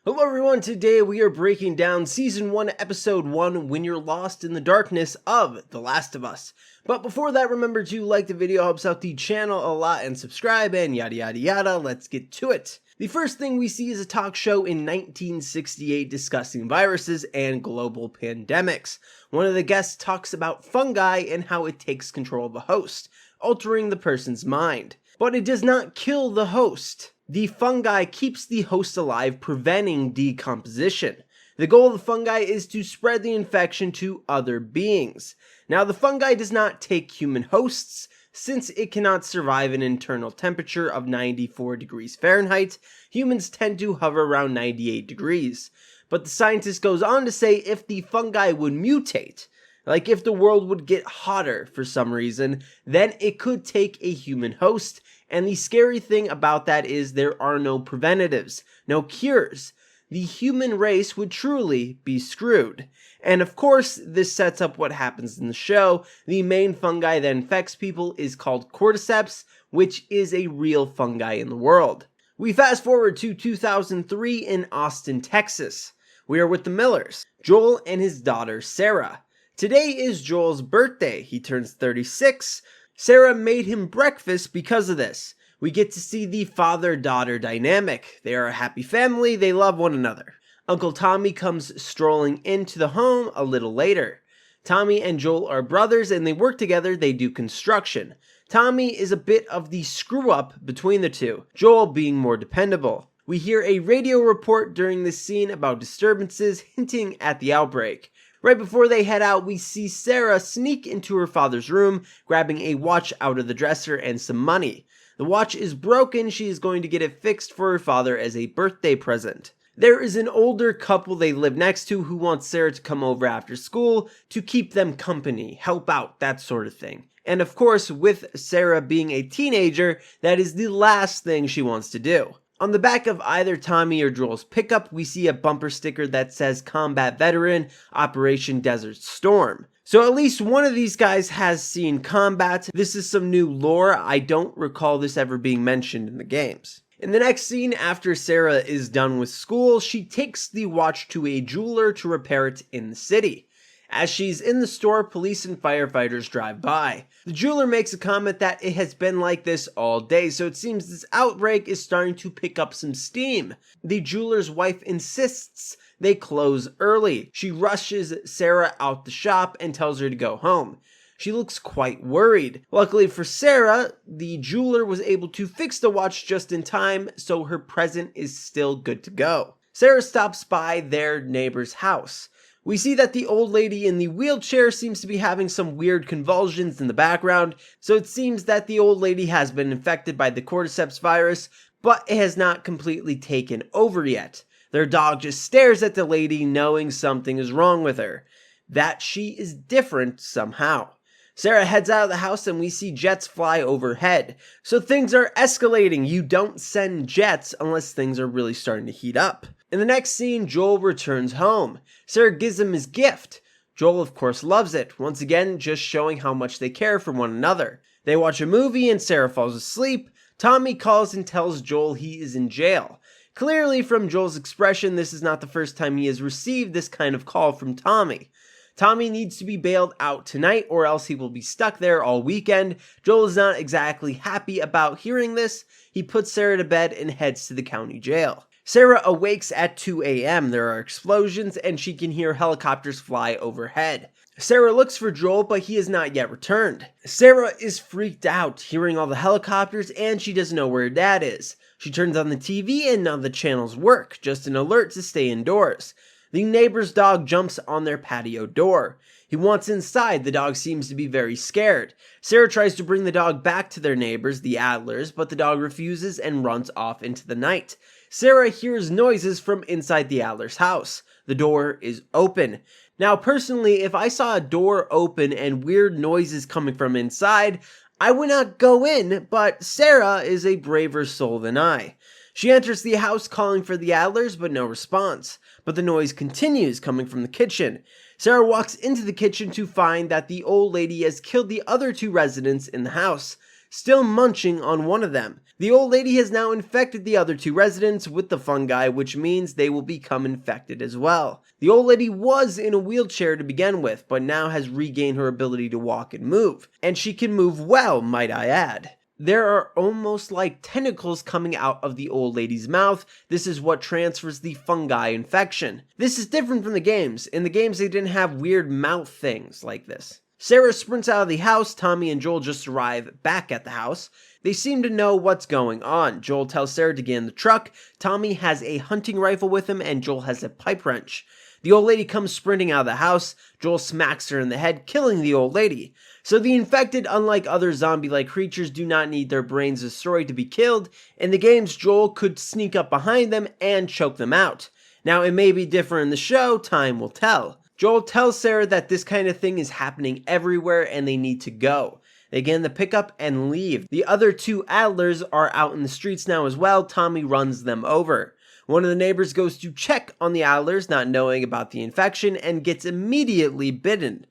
Hello everyone, today we are breaking down Season 1, Episode 1, When You're Lost in the Darkness of The Last of Us. But before that, remember to like the video, helps out the channel a lot, and subscribe, and yada yada yada, let's get to it. The first thing we see is a talk show in 1968 discussing viruses and global pandemics. One of the guests talks about fungi and how it takes control of a host, altering the person's mind. But it does not kill the host. The fungi keeps the host alive, preventing decomposition. The goal of the fungi is to spread the infection to other beings. Now, the fungi does not take human hosts, since it cannot survive an internal temperature of 94 degrees Fahrenheit. Humans tend to hover around 98 degrees. But the scientist goes on to say if the fungi would mutate, like if the world would get hotter for some reason, then it could take a human host. And the scary thing about that is there are no preventatives, no cures. The human race would truly be screwed. And of course, this sets up what happens in the show. The main fungi that infects people is called cordyceps, which is a real fungi in the world. We fast forward to 2003 in Austin, Texas. We are with the Millers, Joel and his daughter, Sarah. Today is Joel's birthday. He turns 36. Sarah made him breakfast because of this. We get to see the father-daughter dynamic. They are a happy family, they love one another. Uncle Tommy comes strolling into the home a little later. Tommy and Joel are brothers and they work together, they do construction. Tommy is a bit of the screw-up between the two, Joel being more dependable. We hear a radio report during this scene about disturbances hinting at the outbreak. Right before they head out, we see Sarah sneak into her father's room, grabbing a watch out of the dresser and some money. The watch is broken, she is going to get it fixed for her father as a birthday present. There is an older couple they live next to who wants Sarah to come over after school to keep them company, help out, that sort of thing. And of course, with Sarah being a teenager, that is the last thing she wants to do. On the back of either Tommy or Joel's pickup, we see a bumper sticker that says Combat Veteran, Operation Desert Storm. So at least one of these guys has seen combat. This is some new lore. I don't recall this ever being mentioned in the games. In the next scene, after Sarah is done with school, she takes the watch to a jeweler to repair it in the city. As she's in the store, police and firefighters drive by. The jeweler makes a comment that it has been like this all day, so it seems this outbreak is starting to pick up some steam. The jeweler's wife insists they close early. She rushes Sarah out the shop and tells her to go home. She looks quite worried. Luckily for Sarah, the jeweler was able to fix the watch just in time, so her present is still good to go. Sarah stops by their neighbor's house. We see that the old lady in the wheelchair seems to be having some weird convulsions in the background, so it seems that the old lady has been infected by the cordyceps virus, but it has not completely taken over yet. Their dog just stares at the lady knowing something is wrong with her, that she is different somehow. Sarah heads out of the house and we see jets fly overhead. So things are escalating. You don't send jets unless things are really starting to heat up. In the next scene, Joel returns home. Sarah gives him his gift. Joel, of course, loves it. Once again, just showing how much they care for one another. They watch a movie and Sarah falls asleep. Tommy calls and tells Joel he is in jail. Clearly, from Joel's expression, this is not the first time he has received this kind of call from Tommy. Tommy needs to be bailed out tonight or else he will be stuck there all weekend. Joel is not exactly happy about hearing this. He puts Sarah to bed and heads to the county jail. Sarah awakes at 2 a.m. There are explosions and she can hear helicopters fly overhead. Sarah looks for Joel, but he has not yet returned. Sarah is freaked out hearing all the helicopters and she doesn't know where her dad is. She turns on the TV and none of the channels work, just an alert to stay indoors. The neighbor's dog jumps on their patio door. He wants inside. The dog seems to be very scared. Sarah tries to bring the dog back to their neighbors, the Adlers, but the dog refuses and runs off into the night. Sarah hears noises from inside the Adler's house. The door is open. Now, personally, if I saw a door open and weird noises coming from inside, I would not go in, but Sarah is a braver soul than I. She enters the house calling for the Adlers, but no response. But the noise continues coming from the kitchen. Sarah walks into the kitchen to find that the old lady has killed the other two residents in the house, still munching on one of them. The old lady has now infected the other 2 residents with the fungi, which means they will become infected as well. The old lady was in a wheelchair to begin with, but now has regained her ability to walk and move. And she can move well, might I add. There are almost like tentacles coming out of the old lady's mouth. This is what transfers the fungi infection. This is different from the games. In the games, they didn't have weird mouth things like this. Sarah sprints out of the house. Tommy and Joel just arrive back at the house. They seem to know what's going on. Joel tells Sarah to get in the truck. Tommy has a hunting rifle with him and Joel has a pipe wrench. The old lady comes sprinting out of the house. Joel smacks her in the head, killing the old lady. So the infected, unlike other zombie-like creatures, do not need their brains destroyed to be killed. In the games, Joel could sneak up behind them and choke them out. Now, it may be different in the show, time will tell. Joel tells Sarah that this kind of thing is happening everywhere and they need to go. They get in the pickup and leave. The other 2 Adlers are out in the streets now as well. Tommy runs them over. One of the neighbors goes to check on the Adlers, not knowing about the infection, and gets immediately bitten.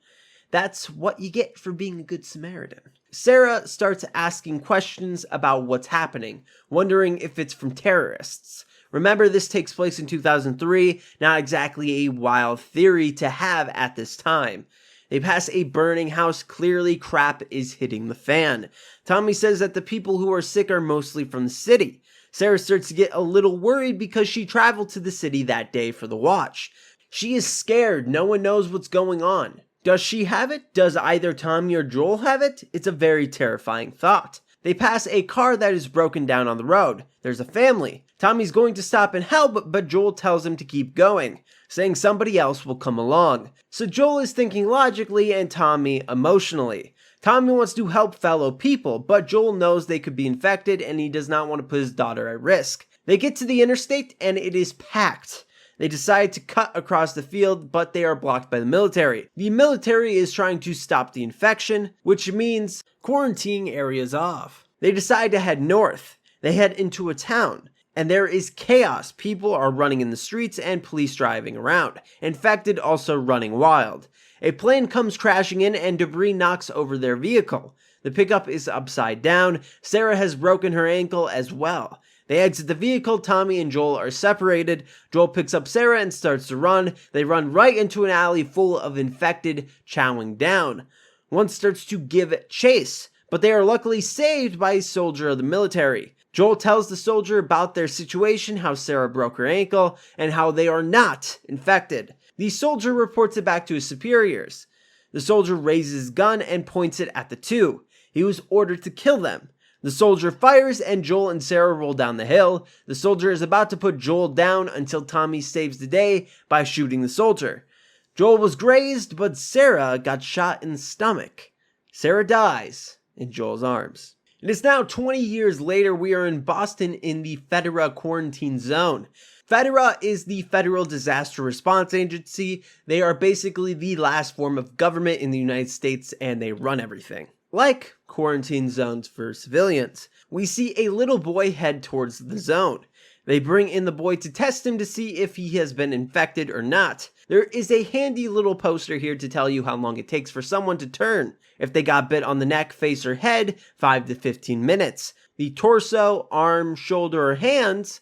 That's what you get for being a good Samaritan. Sarah starts asking questions about what's happening, wondering if it's from terrorists. Remember, this takes place in 2003, not exactly a wild theory to have at this time. They pass a burning house. Clearly, crap is hitting the fan. Tommy says that the people who are sick are mostly from the city. Sarah starts to get a little worried because she traveled to the city that day for the watch. She is scared. No one knows what's going on. Does she have it? Does either Tommy or Joel have it? It's a very terrifying thought. They pass a car that is broken down on the road. There's a family. Tommy's going to stop and help, but Joel tells him to keep going, saying somebody else will come along. So Joel is thinking logically and Tommy emotionally. Tommy wants to help fellow people, but Joel knows they could be infected and he does not want to put his daughter at risk. They get to the interstate and it is packed. They decide to cut across the field, but they are blocked by the military. The military is trying to stop the infection, which means quarantining areas off. They decide to head north. They head into a town, and there is chaos. People are running in the streets and police driving around. Infected also running wild. A plane comes crashing in and debris knocks over their vehicle. The pickup is upside down. Sarah has broken her ankle as well. They exit the vehicle. Tommy and Joel are separated. Joel picks up Sarah and starts to run. They run right into an alley full of infected, chowing down. One starts to give chase, but they are luckily saved by a soldier of the military. Joel tells the soldier about their situation, how Sarah broke her ankle, and how they are not infected. The soldier reports it back to his superiors. The soldier raises his gun and points it at the 2. He was ordered to kill them. The soldier fires and Joel and Sarah roll down the hill. The soldier is about to put Joel down until Tommy saves the day by shooting the soldier. Joel was grazed, but Sarah got shot in the stomach. Sarah dies in Joel's arms. It is now 20 years later. We are in Boston in the FEDRA quarantine zone. FEDRA is the Federal Disaster Response Agency. They are basically the last form of government in the United States and they run everything. Like quarantine zones for civilians. We see a little boy head towards the zone. They bring in the boy to test him to see if he has been infected or not. There is a handy little poster here to tell you how long it takes for someone to turn. If they got bit on the neck, face, or head, 5 to 15 minutes. The torso, arm, shoulder, or hands,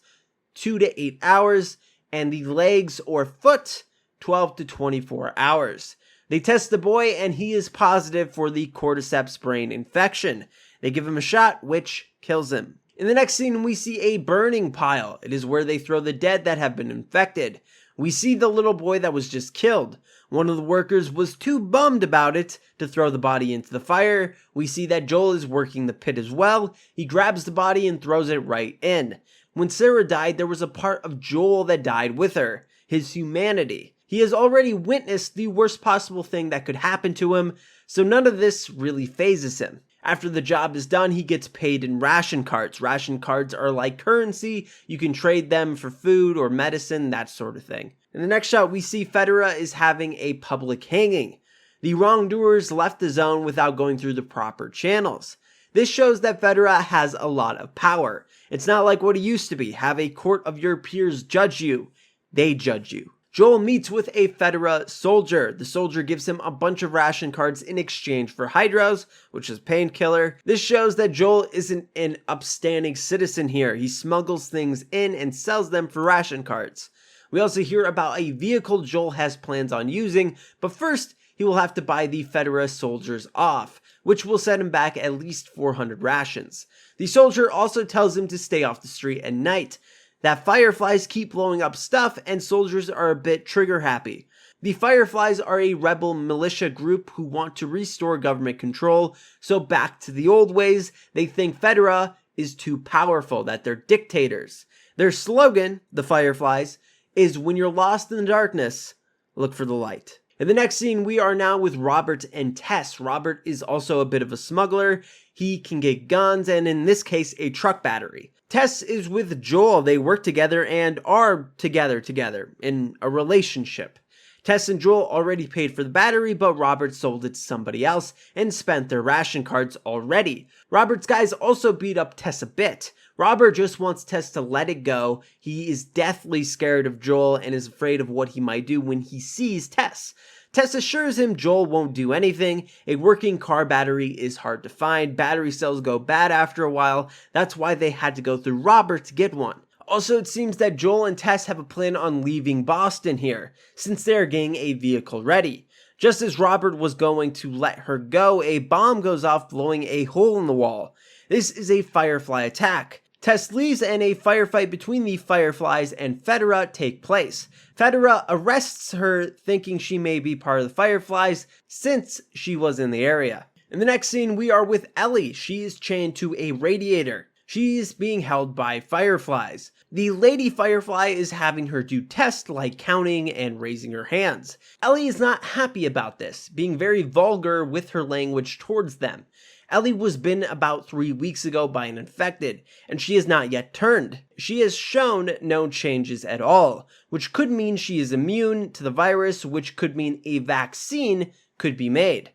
2 to 8 hours. And the legs or foot, 12 to 24 hours. They test the boy and he is positive for the cordyceps brain infection. They give him a shot, which kills him. In the next scene, we see a burning pile. It is where they throw the dead that have been infected. We see the little boy that was just killed. One of the workers was too bummed about it to throw the body into the fire. We see that Joel is working the pit as well. He grabs the body and throws it right in. When Sarah died, there was a part of Joel that died with her, his humanity. He has already witnessed the worst possible thing that could happen to him, so none of this really phases him. After the job is done, he gets paid in ration cards. Ration cards are like currency. You can trade them for food or medicine, that sort of thing. In the next shot, we see FEDRA is having a public hanging. The wrongdoers left the zone without going through the proper channels. This shows that FEDRA has a lot of power. It's not like what it used to be. Have a court of your peers judge you. They judge you. Joel meets with a Federa soldier. The soldier gives him a bunch of ration cards in exchange for hydros, which is painkiller. This shows that Joel isn't an upstanding citizen here. He smuggles things in and sells them for ration cards. We also hear about a vehicle Joel has plans on using, but first he will have to buy the Federa soldiers off, which will set him back at least 400 rations. The soldier also tells him to stay off the street at night, that fireflies keep blowing up stuff and soldiers are a bit trigger happy. The fireflies are a rebel militia group who want to restore government control, so back to the old ways, they think Federa is too powerful, that they're dictators. Their slogan, the fireflies, is when you're lost in the darkness, look for the light. In the next scene, we are now with Robert and Tess. Robert is also a bit of a smuggler. He can get guns and in this case, a truck battery. Tess is with Joel. They work together and are together in a relationship. Tess and Joel already paid for the battery, but Robert sold it to somebody else and spent their ration cards already. Robert's guys also beat up Tess a bit. Robert just wants Tess to let it go. He is deathly scared of Joel and is afraid of what he might do when he sees Tess. Tess assures him Joel won't do anything. A working car battery is hard to find. Battery cells go bad after a while. That's why they had to go through Robert to get one. Also, it seems that Joel and Tess have a plan on leaving Boston here, since they are getting a vehicle ready. Just as Robert was going to let her go, a bomb goes off, blowing a hole in the wall. This is a firefly attack. Tess leaves and a firefight between the fireflies and Federa take place. Federa arrests her, thinking she may be part of the fireflies since she was in the area. In the next scene, we are with Ellie. She is chained to a radiator. She is being held by fireflies. The lady firefly is having her do tests like counting and raising her hands. Ellie is not happy about this, being very vulgar with her language towards them. Ellie was bitten about 3 weeks ago by an infected, and she has not yet turned. She has shown no changes at all, which could mean she is immune to the virus, which could mean a vaccine could be made.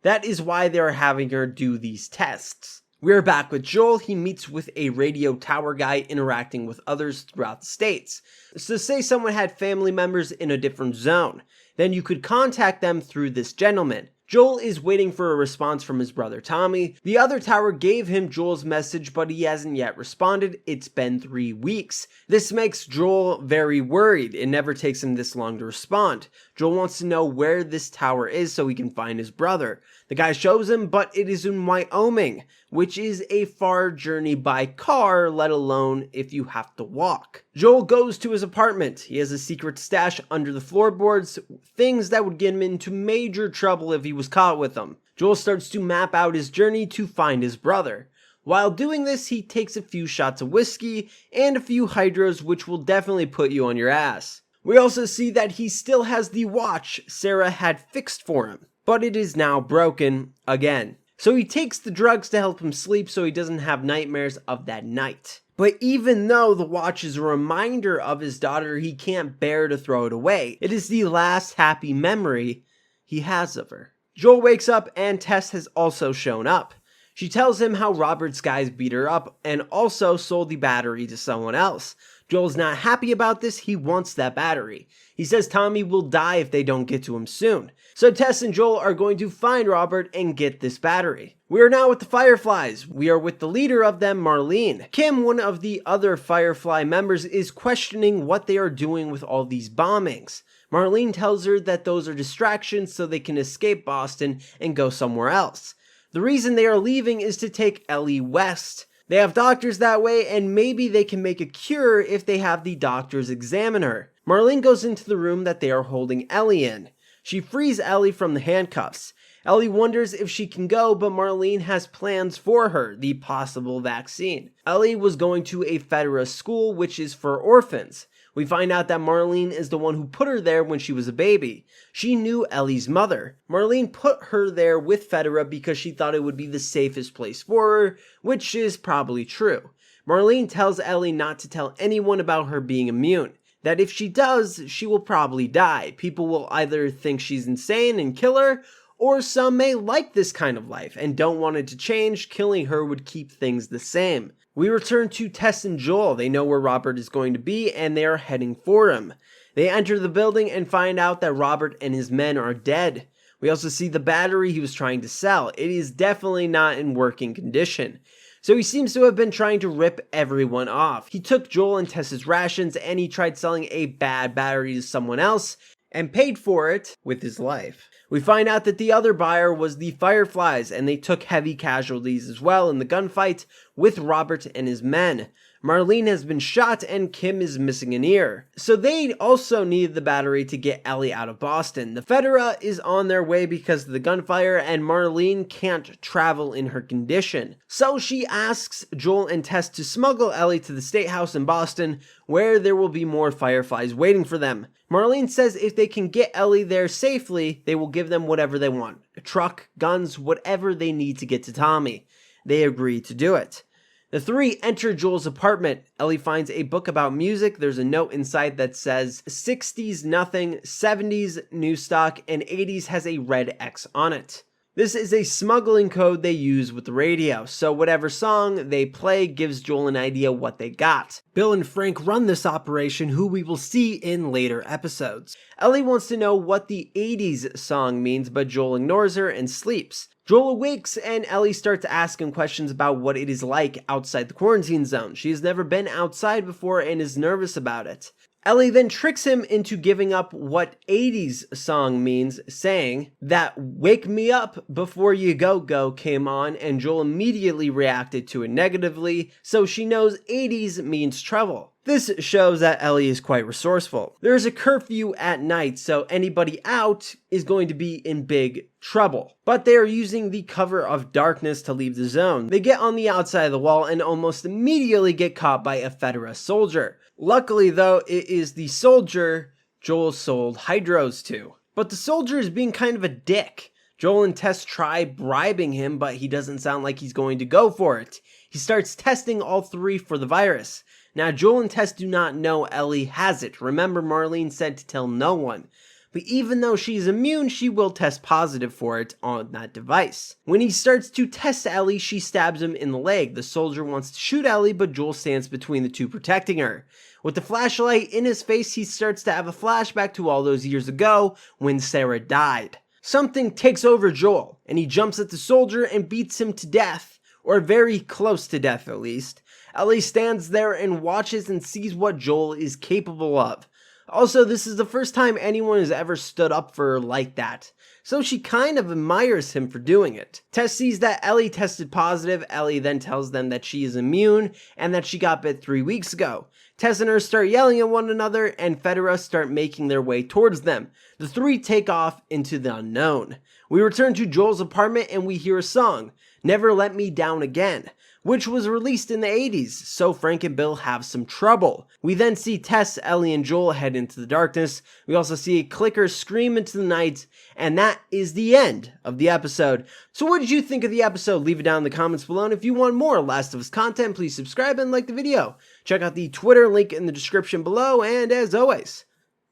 That is why they are having her do these tests. We are back with Joel. He meets with a radio tower guy interacting with others throughout the states. So say someone had family members in a different zone, then you could contact them through this gentleman. Joel is waiting for a response from his brother Tommy. The other tower gave him Joel's message, but he hasn't yet responded. It's been 3 weeks. This makes Joel very worried. It never takes him this long to respond. Joel wants to know where this tower is so he can find his brother. The guy shows him, but it is in Wyoming, which is a far journey by car, let alone if you have to walk. Joel goes to his apartment. He has a secret stash under the floorboards, things that would get him into major trouble if he was caught with them. Joel starts to map out his journey to find his brother. While doing this, he takes a few shots of whiskey and a few hydros, which will definitely put you on your ass. We also see that he still has the watch Sarah had fixed for him, but it is now broken again. So he takes the drugs to help him sleep so he doesn't have nightmares of that night. But even though the watch is a reminder of his daughter, he can't bear to throw it away. It is the last happy memory he has of her. Joel wakes up and Tess has also shown up. She tells him how Robert's guys beat her up and also sold the battery to someone else. Joel's not happy about this. He wants that battery. He says Tommy will die if they don't get to him soon. So Tess and Joel are going to find Robert and get this battery. We are now with the Fireflies. We are with the leader of them, Marlene. Kim, one of the other Firefly members, is questioning what they are doing with all these bombings. Marlene tells her that those are distractions so they can escape Boston and go somewhere else. The reason they are leaving is to take Ellie west. They have doctors that way, and maybe they can make a cure if they have the doctors examine her. Marlene goes into the room that they are holding Ellie in. She frees Ellie from the handcuffs. Ellie wonders if she can go, but Marlene has plans for her, the possible vaccine. Ellie was going to a Federa school, which is for orphans. We find out that Marlene is the one who put her there when she was a baby. She knew Ellie's mother. Marlene put her there with Federa because she thought it would be the safest place for her, which is probably true. Marlene tells Ellie not to tell anyone about her being immune, that if she does, she will probably die. People will either think she's insane and kill her, or some may like this kind of life and don't want it to change. Killing her would keep things the same. We return to Tess and Joel. They know where Robert is going to be and they are heading for him. They enter the building and find out that Robert and his men are dead. We also see the battery he was trying to sell. It is definitely not in working condition. So he seems to have been trying to rip everyone off. He took Joel and Tess's rations and he tried selling a bad battery to someone else and paid for it with his life. We find out that the other buyer was the Fireflies, and they took heavy casualties as well in the gunfight with Robert and his men. Marlene has been shot and Kim is missing an ear. So they also needed the battery to get Ellie out of Boston. The Federa is on their way because of the gunfire and Marlene can't travel in her condition. So she asks Joel and Tess to smuggle Ellie to the State House in Boston where there will be more Fireflies waiting for them. Marlene says if they can get Ellie there safely, they will give them whatever they want. A truck, guns, whatever they need to get to Tommy. They agree to do it. The three enter Joel's apartment. Ellie finds a book about music. There's a note inside that says 60s nothing, 70s new stock, and 80s has a red X on it. This is a smuggling code they use with the radio, so whatever song they play gives Joel an idea what they got. Bill and Frank run this operation, who we will see in later episodes. Ellie wants to know what the 80s song means, but Joel ignores her and sleeps. Joel awakes and Ellie starts asking questions about what it is like outside the quarantine zone. She has never been outside before and is nervous about it. Ellie then tricks him into giving up what 80s song means, saying that "Wake Me Up Before You Go Go" came on, and Joel immediately reacted to it negatively, so she knows 80s means trouble. This shows that Ellie is quite resourceful. There is a curfew at night, so anybody out is going to be in big trouble. But they are using the cover of darkness to leave the zone. They get on the outside of the wall and almost immediately get caught by a Federa soldier. Luckily though, it is the soldier Joel sold hydros to. But the soldier is being kind of a dick. Joel and Tess try bribing him, but he doesn't sound like he's going to go for it. He starts testing all three for the virus. Now, Joel and Tess do not know Ellie has it. Remember, Marlene said to tell no one. But even though she's immune, she will test positive for it on that device. When he starts to test Ellie, she stabs him in the leg. The soldier wants to shoot Ellie, but Joel stands between the two, protecting her. With the flashlight in his face, he starts to have a flashback to all those years ago when Sarah died. Something takes over Joel, and he jumps at the soldier and beats him to death, or very close to death at least. Ellie stands there and watches and sees what Joel is capable of. Also, this is the first time anyone has ever stood up for her like that, so she kind of admires him for doing it. Tess sees that Ellie tested positive. Ellie then tells them that she is immune and that she got bit 3 weeks ago. Tess and her start yelling at one another and Federa start making their way towards them. The three take off into the unknown. We return to Joel's apartment and we hear a song, "Never Let Me Down Again," which was released in the 80s, so Frank and Bill have some trouble. We then see Tess, Ellie, and Joel head into the darkness. We also see a clicker scream into the night, and that is the end of the episode. So what did you think of the episode? Leave it down in the comments below, and if you want more Last of Us content, please subscribe and like the video. Check out the Twitter link in the description below, and as always,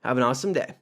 have an awesome day.